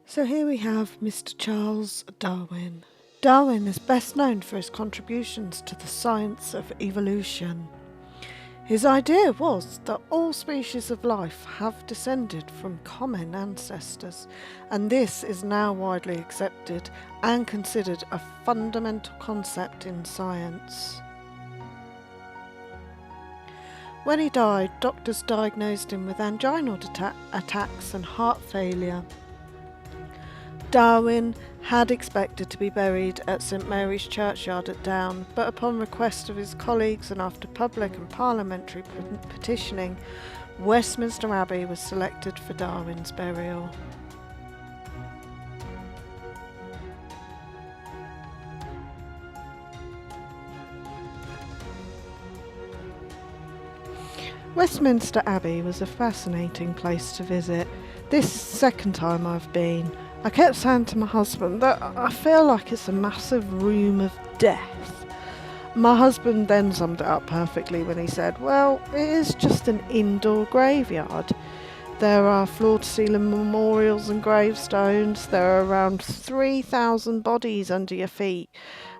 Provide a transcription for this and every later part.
So here we have Mr. Charles Darwin. Darwin is best known for his contributions to the science of evolution. His idea was that all species of life have descended from common ancestors, and this is now widely accepted and considered a fundamental concept in science. When he died, doctors diagnosed him with anginal attacks and heart failure. Darwin had expected to be buried at St Mary's Churchyard at Down, but upon request of his colleagues and after public and parliamentary petitioning, Westminster Abbey was selected for Darwin's burial. Westminster Abbey was a fascinating place to visit. This second time I've been. I kept saying to my husband that I feel like it's a massive room of death. My husband then summed it up perfectly when he said, well, it is just an indoor graveyard. There are floor-to-ceiling memorials and gravestones. There are around 3,000 bodies under your feet.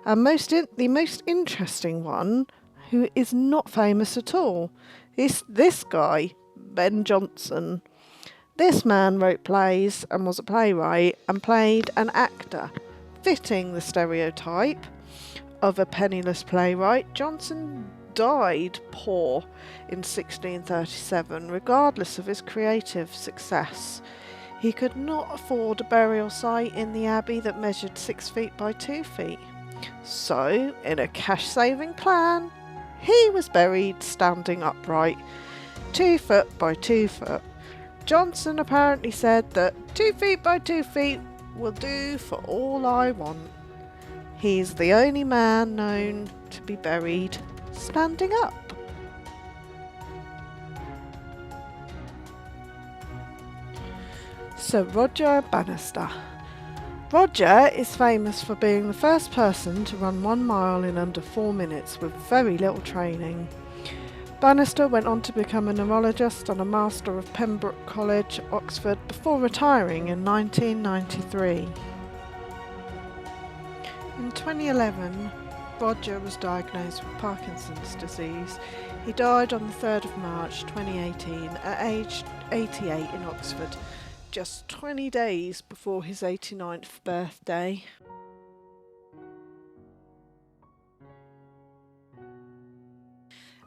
And the most interesting one, who is not famous at all, is this guy, Ben Jonson. This man wrote plays and was a playwright and played an actor. Fitting the stereotype of a penniless playwright, Jonson died poor in 1637, regardless of his creative success. He could not afford a burial site in the abbey that measured 6 feet by 2 feet. So, in a cash-saving plan, he was buried standing upright, 2 foot by 2 foot. Jonson apparently said that 2 feet by 2 feet will do for all I want. He's the only man known to be buried standing up. Sir Roger Bannister. Roger is famous for being the first person to run 1 mile in under 4 minutes with very little training. Bannister went on to become a neurologist and a Master of Pembroke College, Oxford, before retiring in 1993. In 2011, Roger was diagnosed with Parkinson's disease. He died on the 3rd of March 2018 at age 88 in Oxford, just 20 days before his 89th birthday.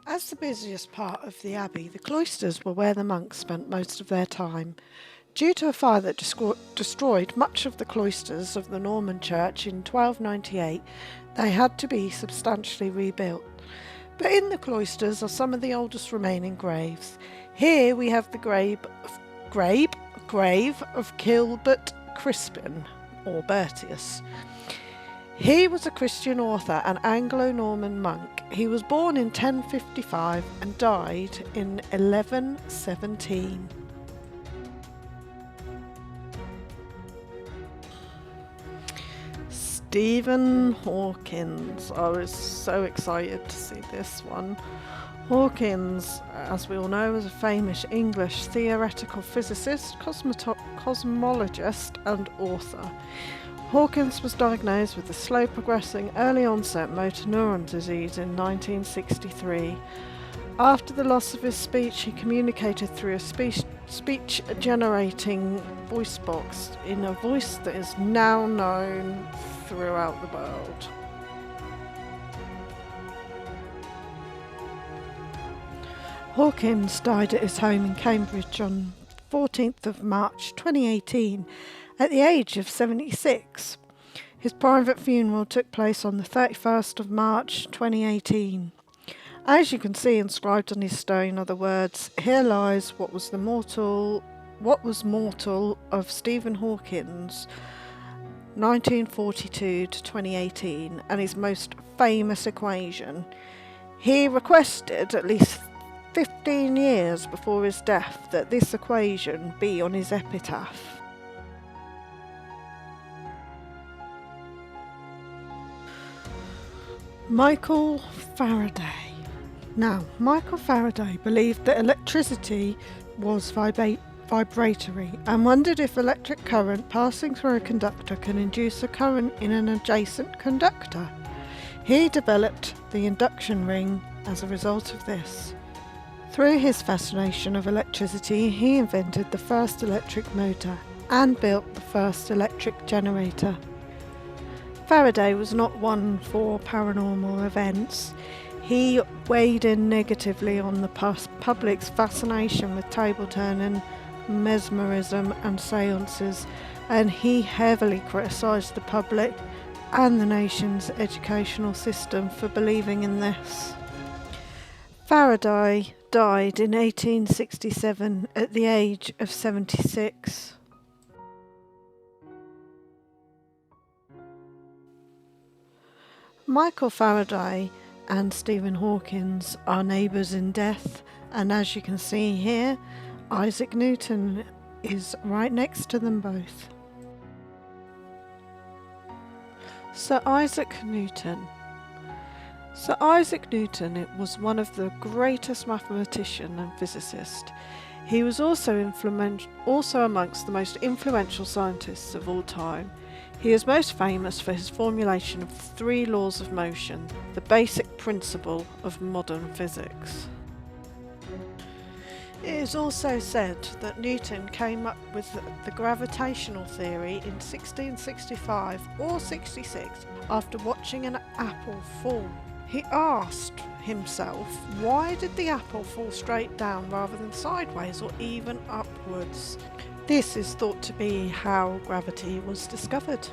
As the busiest part of the abbey, the cloisters were where the monks spent most of their time. Due to a fire that destroyed much of the cloisters of the Norman church in 1298, they had to be substantially rebuilt. But in the cloisters are some of the oldest remaining graves. Here we have the grave of Gilbert Crispin, or Bertius. He was a Christian author and Anglo-Norman monk. He was born in 1055 and died in 1117. Stephen Hawkins. I was so excited to see this one. Hawkins, as we all know, was a famous English theoretical physicist, cosmologist and author. Hawkins was diagnosed with the slow-progressing early-onset motor neuron disease in 1963. After the loss of his speech, he communicated through a speech-generating voice box in a voice that is now known throughout the world. Hawkins died at his home in Cambridge on 14th of March 2018 at the age of 76. His private funeral took place on the 31st of March 2018. As you can see inscribed on his stone are the words, "Here lies what was mortal of Stephen Hawkins, 1942 to 2018, and his most famous equation." He requested at least 15 years before his death that this equation be on his epitaph. Michael Faraday. Now, Michael Faraday believed that electricity was vibratory and wondered if electric current passing through a conductor can induce a current in an adjacent conductor. He developed the induction ring as a result of this. Through his fascination of electricity, he invented the first electric motor and built the first electric generator. Faraday was not one for paranormal events. He weighed in negatively on the public's fascination with table turning, mesmerism and seances, and he heavily criticised the public and the nation's educational system for believing in this. Faraday died in 1867 at the age of 76. Michael Faraday and Stephen Hawking are neighbours in death, and as you can see here, Isaac Newton is right next to them both. Sir Isaac Newton. Sir Isaac Newton was one of the greatest mathematicians and physicists. He was also amongst the most influential scientists of all time. He is most famous for his formulation of the 3 laws of motion, the basic principle of modern physics. It is also said that Newton came up with the gravitational theory in 1665 or 66 after watching an apple fall. He asked himself, why did the apple fall straight down rather than sideways or even upwards? This is thought to be how gravity was discovered.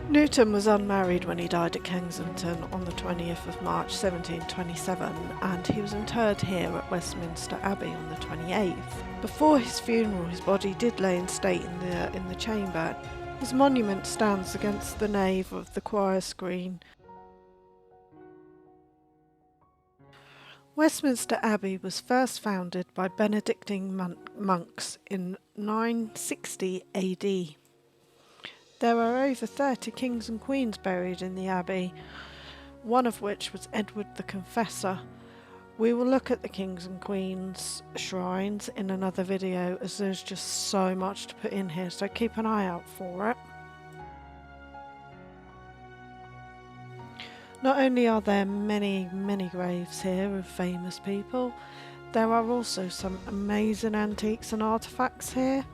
Newton was unmarried when he died at Kensington on the 20th of March 1727, and he was interred here at Westminster Abbey on the 28th. Before his funeral, his body did lay in state in the chamber. His monument stands against the nave of the choir screen. Westminster Abbey was first founded by Benedictine monks in 960 AD. There are over 30 kings and queens buried in the abbey, one of which was Edward the Confessor. We will look at the kings and queens shrines in another video, as there's just so much to put in here, so keep an eye out for it. Not only are there many graves here of famous people, there are also some amazing antiques and artefacts here.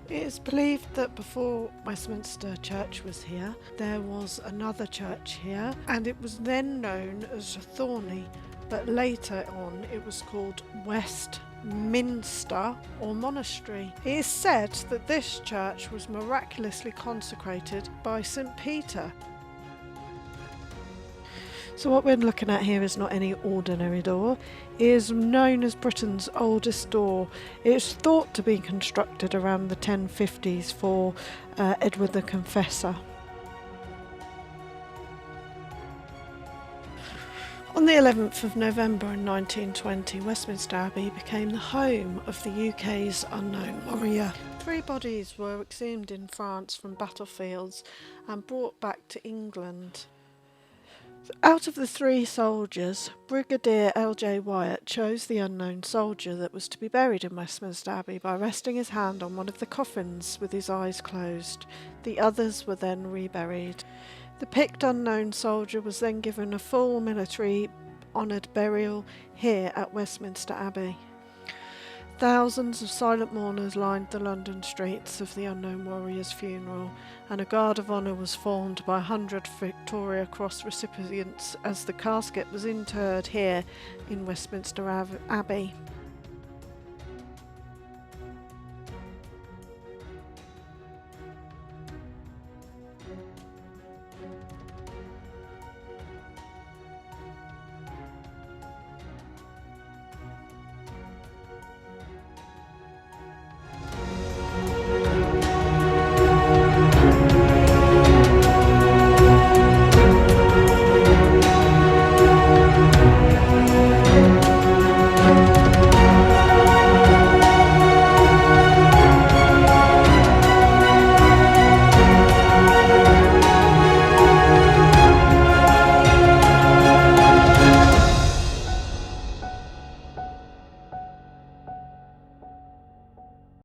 It is believed that before Westminster Church was here, there was another church here, and it was then known as Thorney, but later on it was called Westminster or Monastery. It is said that this church was miraculously consecrated by St. Peter. So what we're looking at here is not any ordinary door. It is known as Britain's oldest door. It is thought to be constructed around the 1050s for Edward the Confessor. On the 11th of November in 1920, Westminster Abbey became the home of the UK's unknown warrior. 3 bodies were exhumed in France from battlefields and brought back to England. Out of the 3 soldiers, Brigadier L.J. Wyatt chose the unknown soldier that was to be buried in Westminster Abbey by resting his hand on one of the coffins with his eyes closed. The others were then reburied. The picked unknown soldier was then given a full military honoured burial here at Westminster Abbey. Thousands of silent mourners lined the London streets of the unknown warrior's funeral, and a guard of honour was formed by 100 Victoria Cross recipients as the casket was interred here in Westminster Abbey.